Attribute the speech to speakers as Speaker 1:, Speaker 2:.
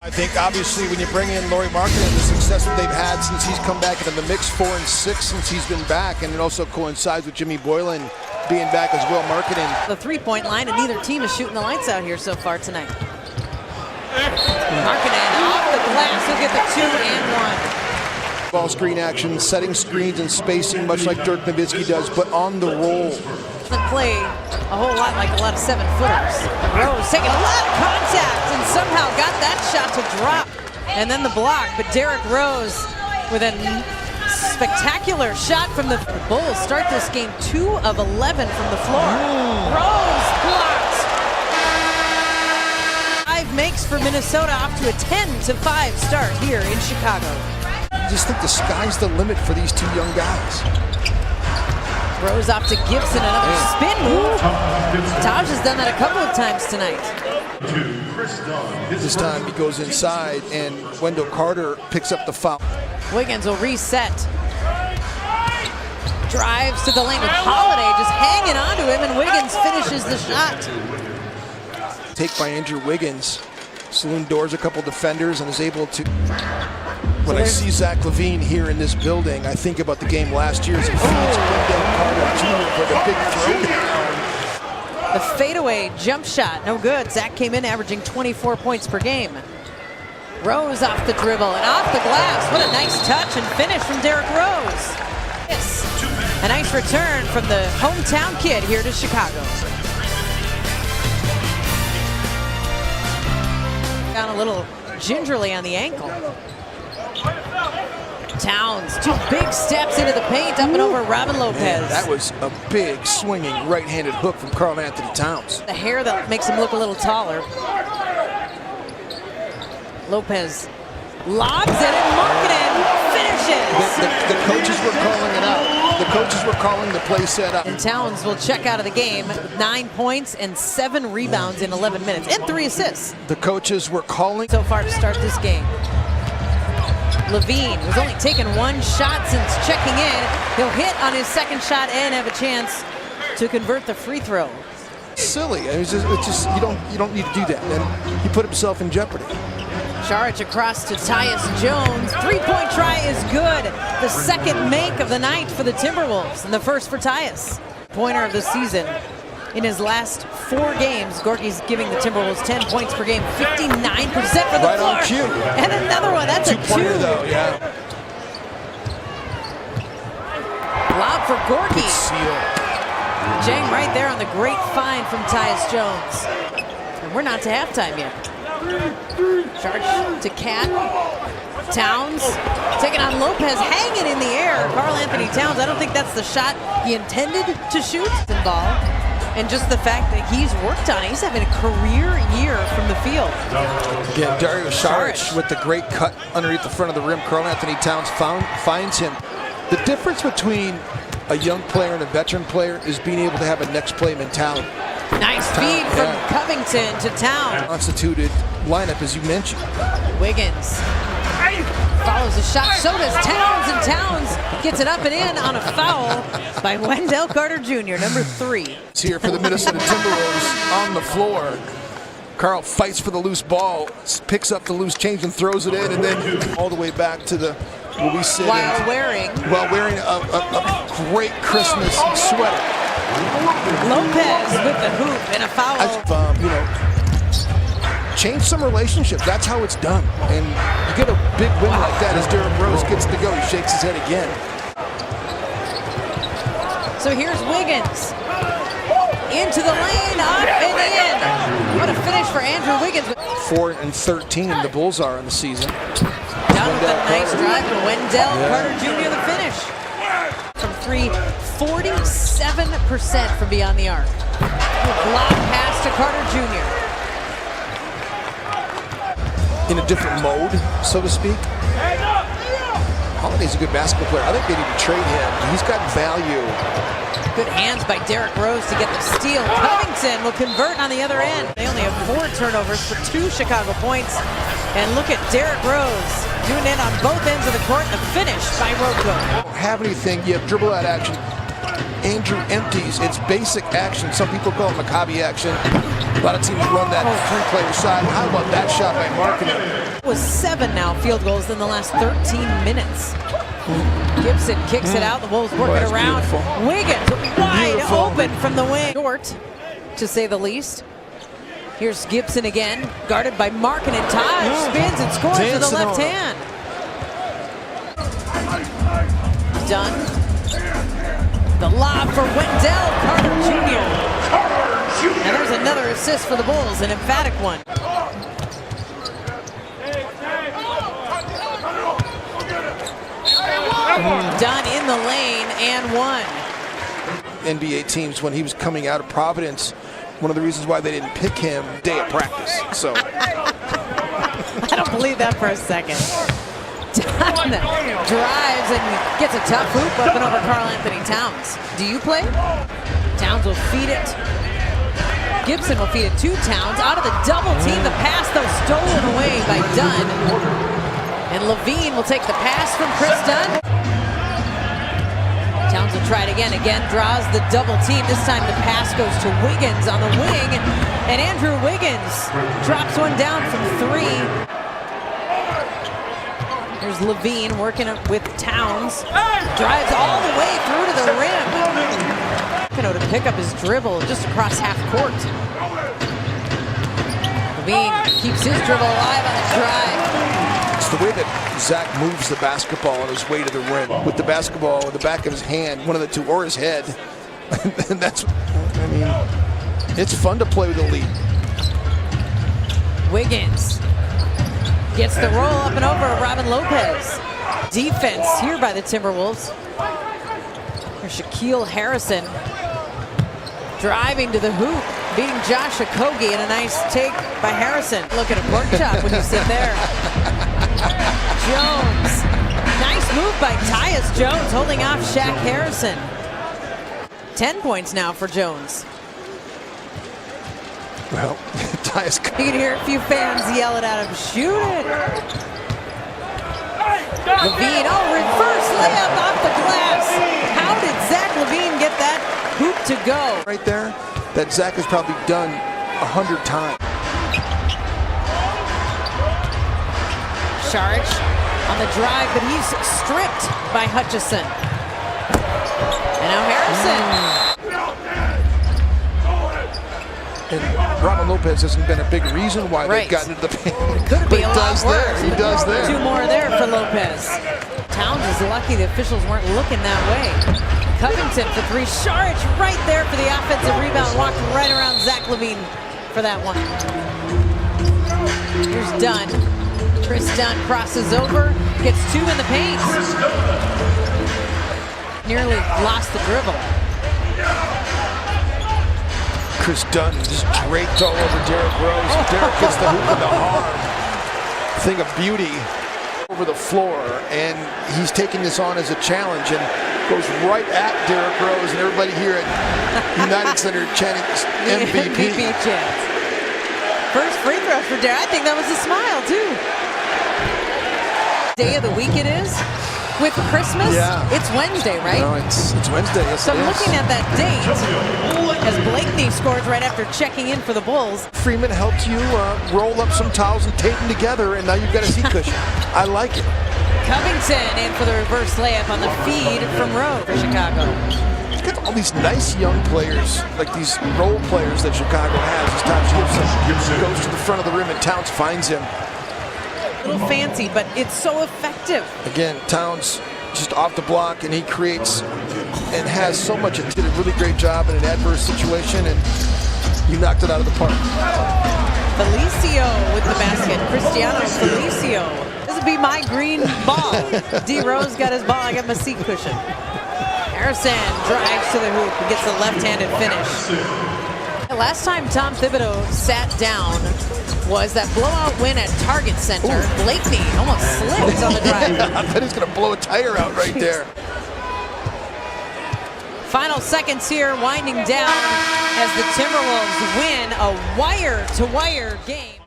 Speaker 1: I think obviously when you bring in Lauri Markkanen, the success that they've had since he's come back into the mix, 4-6 since he's been back, and it also coincides with Jimmy Boylan being back as well. Markkanen.
Speaker 2: The three-point line, and neither team is shooting the lights out here so far tonight. Markkanen off the glass, he'll get the 2 and 1.
Speaker 1: Ball screen action, setting screens and spacing, much like Dirk Nowitzki does, but on the roll.
Speaker 2: Doesn't play a whole lot like a lot of 7-footers. Rose taking a lot of contact and somehow got that shot to drop. And then the block, but Derrick Rose with a spectacular shot from the Bulls. Start this game 2 of 11 from the floor. Rose blocked. 5 makes for Minnesota, off to a 10-5 start here in Chicago.
Speaker 1: I just think the sky's the limit for these two young guys.
Speaker 2: Rose off to Gibson, another spin move. Taj has done that a couple of times tonight.
Speaker 1: This time he goes inside and Wendell Carter picks up the foul.
Speaker 2: Wiggins will reset. Drives to the lane with Holiday just hanging on to him, and Wiggins finishes the shot.
Speaker 1: Take by Andrew Wiggins. Saloon doors a couple defenders and is able to... When I see Zach LaVine here in this building, I think about the game last year as he feeds Wendell Carter Jr. for the big throwdown.
Speaker 2: The fadeaway jump shot, no good. Zach came in averaging 24 points per game. Rose off the dribble and off the glass. What a nice touch and finish from Derrick Rose. Yes. A nice return from the hometown kid here to Chicago. Down a little gingerly on the ankle. Towns, 2 big steps into the paint, up and over Robin Lopez.
Speaker 1: Man, that was a big swinging right-handed hook from Karl Anthony Towns.
Speaker 2: The hair that makes him look a little taller. Lopez lobs it and Markkanen finishes.
Speaker 1: The coaches were calling it out. The coaches were calling the play set up.
Speaker 2: And Towns will check out of the game with 9 points and 7 rebounds in 11 minutes and 3 assists.
Speaker 1: The coaches were calling
Speaker 2: so far to start this game. LaVine was only taken 1 shot since checking in. He'll hit on his second shot and have a chance to convert the free throw.
Speaker 1: Silly. It's just you don't need to do that. And he put himself in jeopardy.
Speaker 2: Charge across to Tyus Jones. 3-point try is good. The second make of the night for the Timberwolves and the first for Tyus. Pointer of the season. In his last 4 games, Gorky's giving the Timberwolves 10 points per game, 59% for the
Speaker 1: right
Speaker 2: floor.
Speaker 1: On cue.
Speaker 2: And another one, that's a 2.
Speaker 1: Though, yeah.
Speaker 2: Lob for Gorky.
Speaker 1: Good seal.
Speaker 2: Jang right there on the great find from Tyus Jones. And we're not to halftime yet. Charge to Cat. Towns taking on Lopez, hanging in the air. Karl Anthony Towns, I don't think that's the shot he intended to shoot. Ball. And just the fact that he's worked on it. He's having a career year from the field.
Speaker 1: Again, Dario Saric with the great cut underneath the front of the rim. Karl Anthony Towns finds him. The difference between a young player and a veteran player is being able to have a next play mentality.
Speaker 2: Nice feed from Covington to Towns.
Speaker 1: Constituted lineup, as you mentioned.
Speaker 2: Wiggins follows the shot, so does Towns, and Towns gets it up and in on a foul by Wendell Carter Jr., number 3.
Speaker 1: It's here for the Minnesota Timberwolves on the floor. Karl fights for the loose ball, picks up the loose change and throws it in, and then all the way back to the where we sit.
Speaker 2: While wearing
Speaker 1: a great Christmas sweater.
Speaker 2: Lopez with the hoop and a foul.
Speaker 1: Change some relationships. That's how it's done. And you get a big win like that as Derrick Rose gets to go. He shakes his head again.
Speaker 2: So here's Wiggins. Into the lane, up and in. What a finish for Andrew Wiggins.
Speaker 1: 4-13 the Bulls are in the season.
Speaker 2: Down with a nice drive to Wendell Carter Jr. the finish. From 3, 47% from beyond the arc. Block pass to Carter Jr.
Speaker 1: In a different mode, so to speak. Holiday's a good basketball player. I think they need to trade him. He's got value.
Speaker 2: Good hands by Derrick Rose to get the steal. Covington will convert on the other end. They only have 4 turnovers for 2 Chicago points. And look at Derrick Rose doing it on both ends of the court. The finish by Rocco.
Speaker 1: Don't have anything. You have dribble out action. Andrew empties. It's basic action. Some people call it Maccabi action. A lot of teams run that three-player side. How about that shot by Markkanen?
Speaker 2: It was 7 now field goals in the last 13 minutes. Gibson kicks it out. The Wolves work it around. Beautiful. Wiggins wide open from the wing. Short, to say the least. Here's Gibson again, guarded by Markkanen. Taj spins and scores with the left hand. Done. The lob for Wendell Carter Jr. And there's another assist for the Bulls, an emphatic one. Done in the lane and one.
Speaker 1: NBA teams, when he was coming out of Providence, one of the reasons why they didn't pick him, day of practice. So
Speaker 2: I don't believe that for a second. Dunn drives and gets a tough hoop up and over Karl Anthony Towns. Do you play? Towns will feed it. Gibson will feed it to Towns. Out of the double team, the pass though stolen away by Dunn. And Levine will take the pass from Chris Dunn. Towns will try it again. Again draws the double team. This time the pass goes to Wiggins on the wing. And Andrew Wiggins drops one down from 3. There's Levine working up with Towns. Drives all the way through to the rim. To pick up his dribble just across half court. Levine keeps his dribble alive on the drive.
Speaker 1: It's the way that Zach moves the basketball on his way to the rim. With the basketball in the back of his hand, one of the two, or his head. And that's, I mean, it's fun to play with the lead.
Speaker 2: Wiggins gets the roll up and over Robin Lopez. Defense here by the Timberwolves. There's Shaquille Harrison driving to the hoop, beating Josh Okogie, and a nice take by Harrison. Look at a pork chop when you sit there. Jones. Nice move by Tyus Jones, holding off Shaq Harrison. 10 points now for Jones.
Speaker 1: Well, Tyus.
Speaker 2: You can hear a few fans yell it at him. Shoot it. Levine, reverse layup off the glass. How did Zach Levine get that hoop to go?
Speaker 1: Right there, that Zach has probably done 100 times.
Speaker 2: Saric on the drive, but he's stripped by Hutchison. And now Harrison.
Speaker 1: And Robin Lopez hasn't been a big reason why they've gotten into the paint.
Speaker 2: Could be a lot worse.
Speaker 1: He does there.
Speaker 2: 2 more there for Lopez. Towns is lucky the officials weren't looking that way. Covington for 3. Saric right there for the offensive rebound. Walked right around Zach Levine for that one. Here's Dunn. Chris Dunn crosses over, gets 2 in the paint. Nearly lost the dribble.
Speaker 1: Chris Dunn just draped all over Derrick Rose. Derrick gets the hoop in the arm. Thing of beauty over the floor, and he's taking this on as a challenge and goes right at Derrick Rose, and everybody here at United Center chanting MVP.
Speaker 2: MVP chant. First free throw for Derrick. I think that was a smile too. Day of the week it is. With Christmas, it's Wednesday, right?
Speaker 1: No, it's Wednesday, yes.
Speaker 2: So I'm looking at that date as Blakeney scores right after checking in for the Bulls.
Speaker 1: Freeman helped you roll up some towels and tape them together, and now you've got a seat cushion. I like it.
Speaker 2: Covington in for the reverse layup on the feed from Rose for Chicago.
Speaker 1: Look at all these nice young players, like these role players that Chicago has. As Taj Gibson goes to the front of the rim and Towns finds him.
Speaker 2: A little fancy, but it's so effective.
Speaker 1: Again, Towns just off the block, and he creates and has so much. He did a really great job in an adverse situation, and you knocked it out of the park.
Speaker 2: Felicio with the basket. Cristiano Felicio. This would be my green ball. D. Rose got his ball. I got my seat cushion. Harrison drives to the hoop and gets the left-handed finish. Last time Tom Thibodeau sat down was that blowout win at Target Center. Blakeney almost slipped on the drive.
Speaker 1: I thought he was going to blow a tire out right there.
Speaker 2: Final seconds here, winding down as the Timberwolves win a wire-to-wire game.